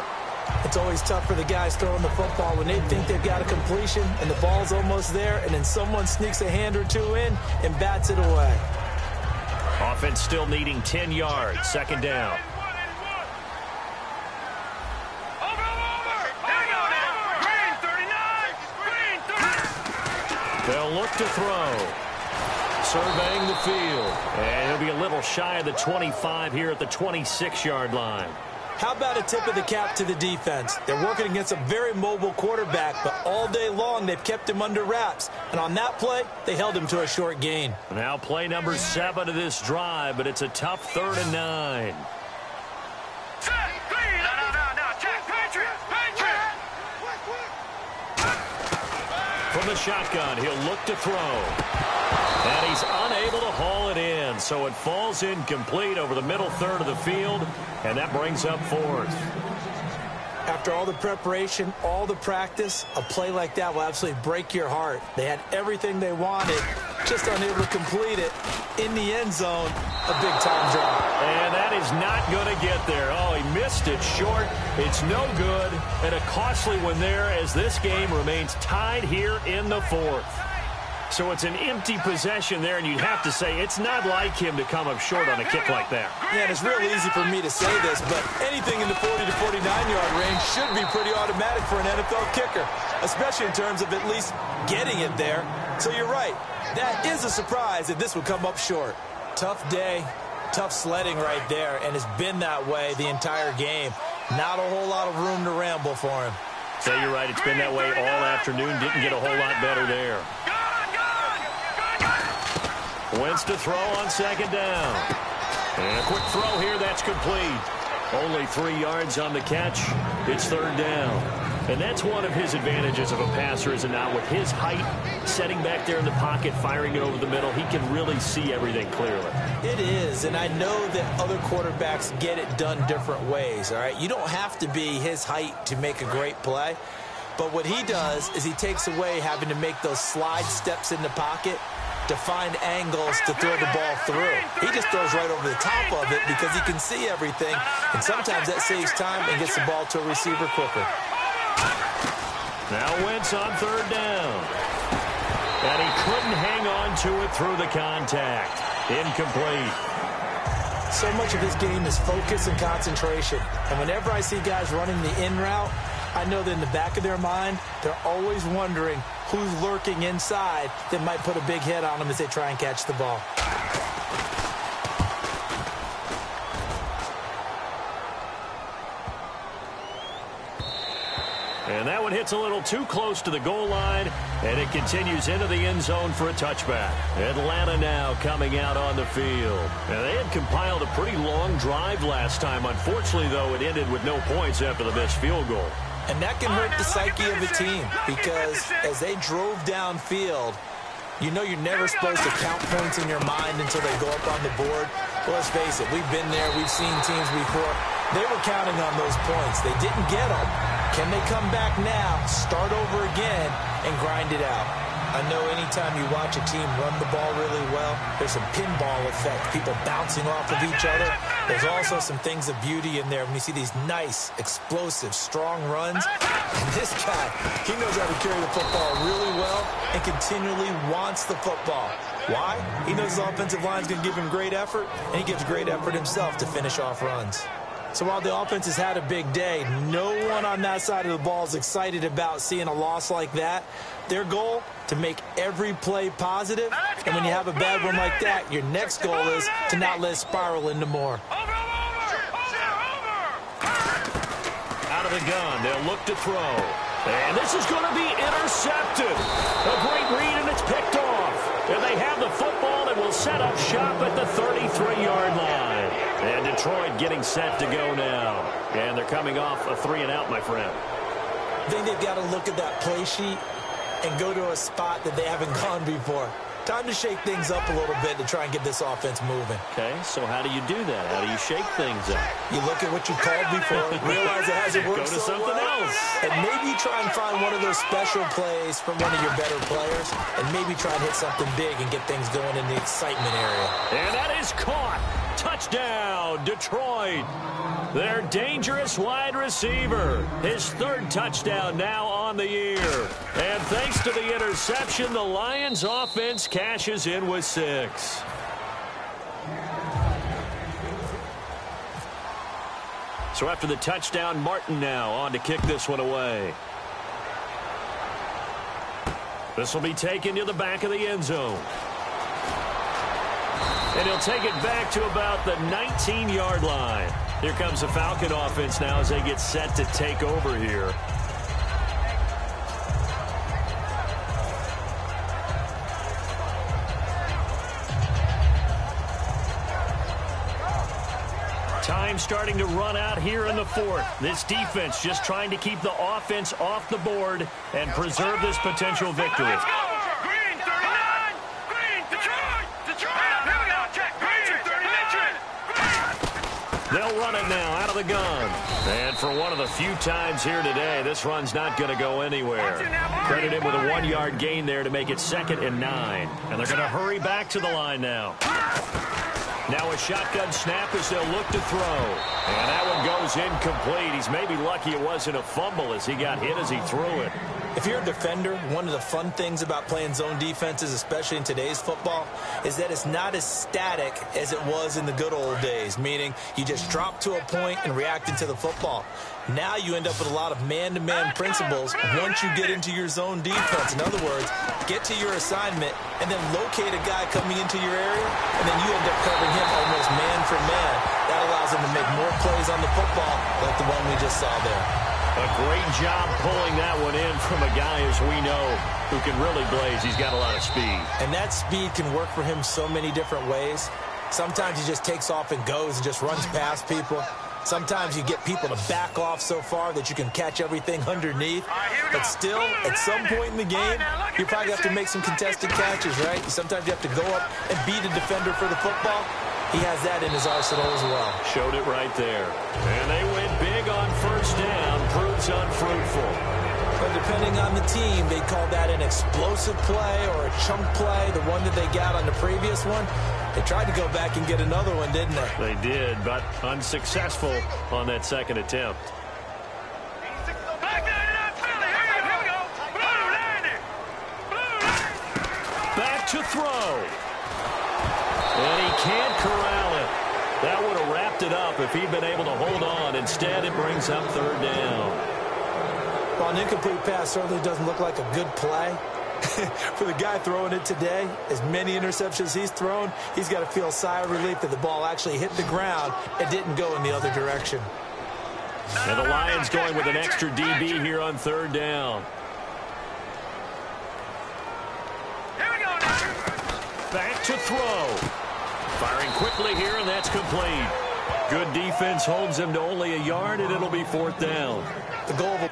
It's always tough for the guys throwing the football when they think they've got a completion and the ball's almost there, and then someone sneaks a hand or two in and bats it away. Offense still needing 10 yards. 2nd down. They'll look to throw. Surveying the field. And he'll be a little shy of the 25 here at the 26-yard line. How about a tip of the cap to the defense? They're working against a very mobile quarterback, but all day long they've kept him under wraps. And on that play, they held him to a short gain. Now play number 7 of this drive, but it's a tough 3rd and 9. From the shotgun, he'll look to throw. And he's unable to haul it in, so it falls incomplete over the middle third of the field, and that brings up 4th. After all the preparation, all the practice, a play like that will absolutely break your heart. They had everything they wanted, just unable to complete it. In the end zone, a big-time drop. And that is not going to get there. Oh, he missed it short. It's no good, and a costly one there as this game remains tied here in the 4th. So it's an empty possession there, and you'd have to say it's not like him to come up short on a kick like that. Yeah, and it's real easy for me to say this, but anything in the 40 to 49-yard range should be pretty automatic for an NFL kicker, especially in terms of at least getting it there. So you're right. That is a surprise that this would come up short. Tough day, tough sledding right there, and it's been that way the entire game. Not a whole lot of room to ramble for him. So you're right. It's been that way all afternoon. Didn't get a whole lot better there. Wentz to throw on 2nd down. And a quick throw here. That's complete. Only 3 yards on the catch. It's 3rd down. And that's one of his advantages of a passer, is it not? With his height, setting back there in the pocket, firing it over the middle, he can really see everything clearly. It is, and I know that other quarterbacks get it done different ways, all right? You don't have to be his height to make a great play. But what he does is he takes away having to make those slide steps in the pocket. to find angles to throw the ball through. He just throws right over the top of it because he can see everything, and sometimes that saves time and gets the ball to a receiver quicker. Now Wentz on third down. And he couldn't hang on to it through the contact. Incomplete. So much of this game is focus and concentration. And whenever I see guys running the in route, I know that in the back of their mind, they're always wondering who's lurking inside that might put a big hit on them as they try and catch the ball. And that one hits a little too close to the goal line, and it continues into the end zone for a touchback. Atlanta now coming out on the field. And they had compiled a pretty long drive last time. Unfortunately, though, it ended with no points after the missed field goal. And that can hurt the psyche of a team because as they drove downfield, you know you're never supposed to count points in your mind until they go up on the board. Well, let's face it, we've been there. We've seen teams before. They were counting on those points. They didn't get them. Can they come back now, start over again, and grind it out? I know anytime you watch a team run the ball really well, there's a pinball effect, people bouncing off of each other. There's also some things of beauty in there when you see these nice, explosive, strong runs. And this guy, he knows how to carry the football really well and continually wants the football. Why? He knows his offensive line is going to give him great effort, and he gives great effort himself to finish off runs. So while the offense has had a big day, no one on that side of the ball is excited about seeing a loss like that. Their goal, to make every play positive. And when you have a bad one like that, your next goal is to not let it spiral into more. Out of the gun, they'll look to throw. And this is going to be intercepted. A great read, and it's picked off. And they have the football and will set up shop at the 33-yard line. And Detroit getting set to go now. And they're coming off a 3-and-out, my friend. I think they've got to look at that play sheet and go to a spot that they haven't gone before. Time to shake things up a little bit to try and get this offense moving. Okay, so how do you do that? How do you shake things up? You look at what you called before, realize it hasn't worked Go to something else. and maybe try and find one of those special plays from one of your better players, and maybe try and hit something big and get things going in the excitement area. And that is caught. Touchdown, Detroit. Their dangerous wide receiver. His third touchdown now on the year. And thanks to the interception, the Lions offense cashes in with 6. So after the touchdown, Martin now on to kick this one away. This will be taken to the back of the end zone. And he'll take it back to about the 19-yard line. Here comes the Falcon offense now as they get set to take over here. Time starting to run out here in the fourth. This defense just trying to keep the offense off the board and preserve this potential victory. Let's go! Green, 39! Green, Detroit! Detroit! Here we go! Check! Green, 39! They'll run it now out of the gun. And for one of the few times here today, this run's not going to go anywhere. Credit him with a 1-yard gain there to make it 2nd and 9. And they're going to hurry back to the line now. Now a shotgun snap as they'll look to throw. And that one goes incomplete. He's maybe lucky it wasn't a fumble as he got hit as he threw it. If you're a defender, one of the fun things about playing zone defenses, especially in today's football, is that it's not as static as it was in the good old days, meaning you just drop to a point and react into the football. Now you end up with a lot of man-to-man principles once you get into your zone defense. In other words, get to your assignment and then locate a guy coming into your area, and then you end up covering him almost man for man. That allows him to make more plays on the football like the one we just saw there. A great job pulling that one in from a guy, as we know, who can really blaze. He's got a lot of speed. And that speed can work for him so many different ways. Sometimes he just takes off and goes and just runs past people. Sometimes you get people to back off so far that you can catch everything underneath. But still, at some point in the game, you probably have to make some contested catches, right? Sometimes you have to go up and beat a defender for the football. He has that in his arsenal as well. Showed it right there. And they went big on first down. Proves unfruitful. But depending on the team, they call that an explosive play or a chunk play. The one that they got on the previous one, they tried to go back and get another one, didn't they? They did, but unsuccessful on that second attempt. Back to throw. And he can't corral it. That would have wrapped it up if he'd been able to hold on. Instead, it brings up third down. Well, an incomplete pass certainly doesn't look like a good play. For the guy throwing it today, as many interceptions he's thrown, he's got to feel a sigh of relief that the ball actually hit the ground and didn't go in the other direction. And the Lions going with an extra DB here on third down. Back to throw. Firing quickly here, and that's complete. Good defense holds him to only a yard, and it'll be fourth down. The goal of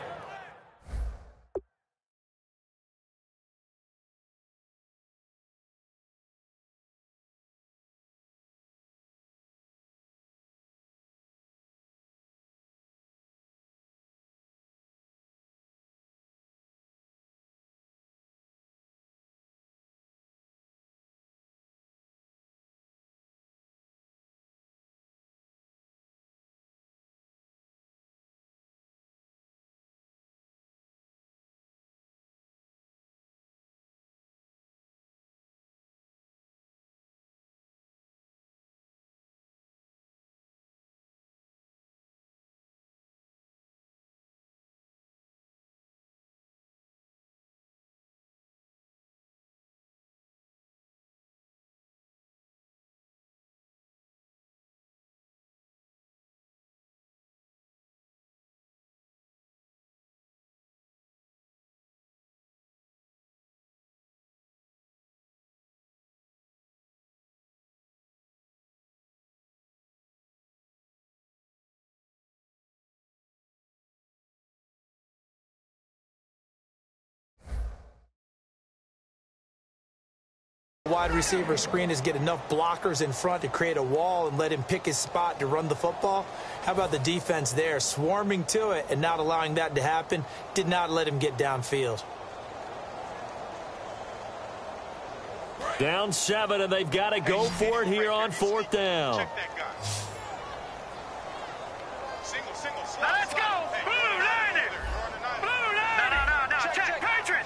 wide receiver screen is get enough blockers in front to create a wall and let him pick his spot to run the football. How about the defense there, swarming to it and not allowing that to happen? Did not let him get downfield. Down 7, and they've got to go for it here on fourth down. Check that guy. Now let's go. Blue, line it. Blue, line it. No. Check. Patriot.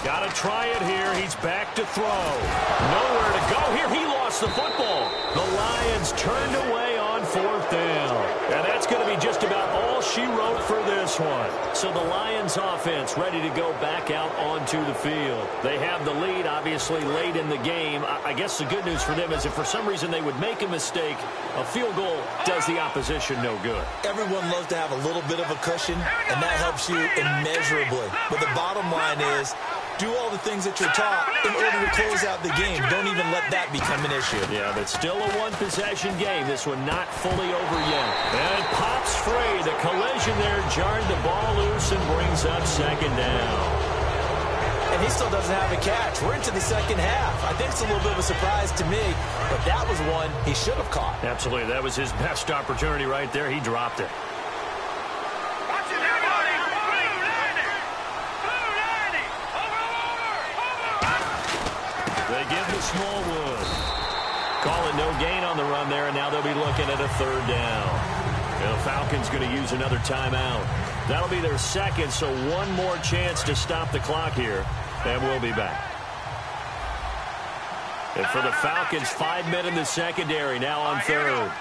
Got to try it here. He's back to throw. Nowhere to go here. He lost the football. The Lions turned away on fourth down. And that's going to be just about all she wrote for this one. So the Lions offense ready to go back out onto the field. They have the lead, obviously, late in the game. I guess the good news for them is if for some reason they would make a mistake, a field goal does the opposition no good. Everyone loves to have a little bit of a cushion, and that helps you immeasurably. But the bottom line is, do all the things that you're taught in order to close out the game. Don't even let that become an issue. Yeah, but still a one-possession game. This one not fully over yet. And it pops free. The collision there jarred the ball loose and brings up second down. And he still doesn't have a catch. We're into the second half. I think it's a little bit of a surprise to me, but that was one he should have caught. Absolutely. That was his best opportunity right there. He dropped it. Smallwood. Calling no gain on the run there, and now they'll be looking at a third down. And the Falcons going to use another timeout. That'll be their second, so one more chance to stop the clock here, and we'll be back. And for the Falcons, 5 men in the secondary now on third.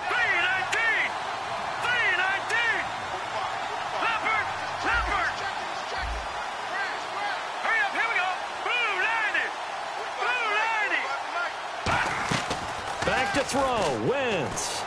Throw, Wentz.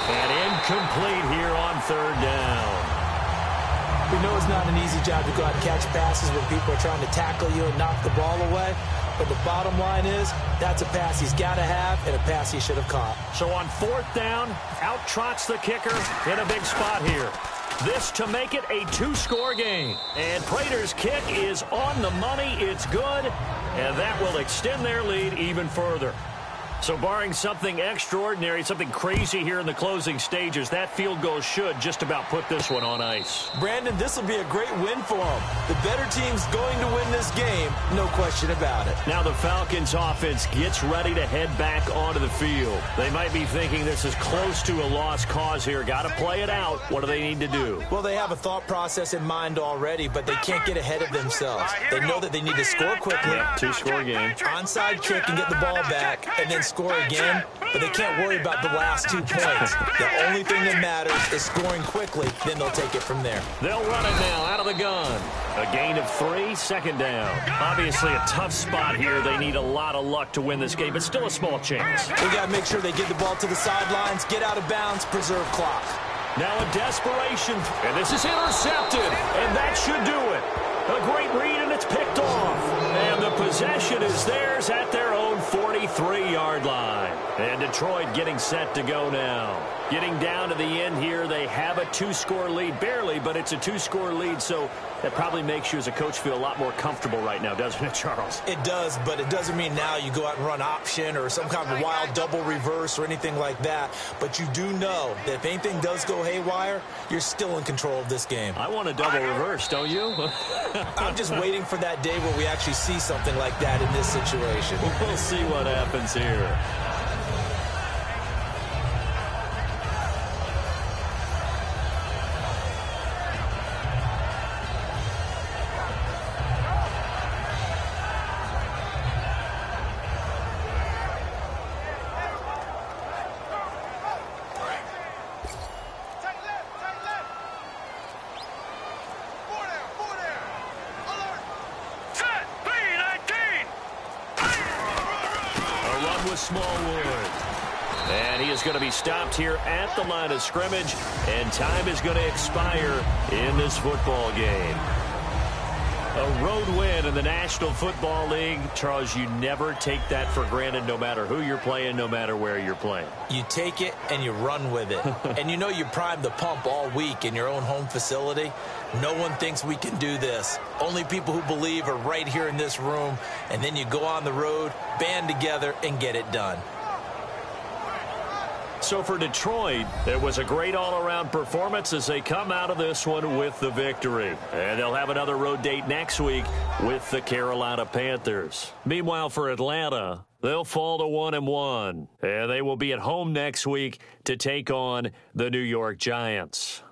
And incomplete here on third down. We know it's not an easy job to go out and catch passes when people are trying to tackle you and knock the ball away. But the bottom line is, that's a pass he's got to have and a pass he should have caught. So on fourth down, out trots the kicker in a big spot here. This to make it a two-score game. And Prater's kick is on the money. It's good. And that will extend their lead even further. So barring something extraordinary, something crazy here in the closing stages, that field goal should just about put this one on ice. Brandon, this will be a great win for them. The better team's going to win this game, no question about it. Now the Falcons offense gets ready to head back onto the field. They might be thinking this is close to a lost cause here. Got to play it out. What do they need to do? Well, they have a thought process in mind already, but they can't get ahead of themselves. They know that they need to score quickly. Yep, two-score game. Onside kick and get the ball back, and then score again, but they can't worry about the last 2 points. The only thing that matters is scoring quickly, then they'll take it from there. They'll run it now out of the gun. A gain of 3, second down. Obviously a tough spot here. They need a lot of luck to win this game, but still a small chance. We got to make sure they get the ball to the sidelines, get out of bounds, preserve clock. Now in desperation, and this is intercepted, and that should do it. A great read, and it's picked off. And the possession is theirs at their own 43-yard line. And Detroit getting set to go now. Getting down to the end here, they have a 2-score lead. Barely, but it's a 2-score lead, so that probably makes you as a coach feel a lot more comfortable right now, doesn't it, Charles? It does, but it doesn't mean now you go out and run option or some kind of wild double reverse or anything like that. But you do know that if anything does go haywire, you're still in control of this game. I want a double reverse, don't you? I'm just waiting for that day where we actually see something like that in this situation. We'll see what happens here. Smallwood. And he is going to be stopped here at the line of scrimmage, and time is going to expire in this football game. A road win in the National Football League. Charles, you never take that for granted no matter who you're playing, no matter where you're playing. You take it and you run with it. And you know you primed the pump all week in your own home facility. No one thinks we can do this. Only people who believe are right here in this room. And then you go on the road, band together, and get it done. So for Detroit, it was a great all-around performance as they come out of this one with the victory. And they'll have another road date next week with the Carolina Panthers. Meanwhile, for Atlanta, they'll fall to 1-1. And they will be at home next week to take on the New York Giants.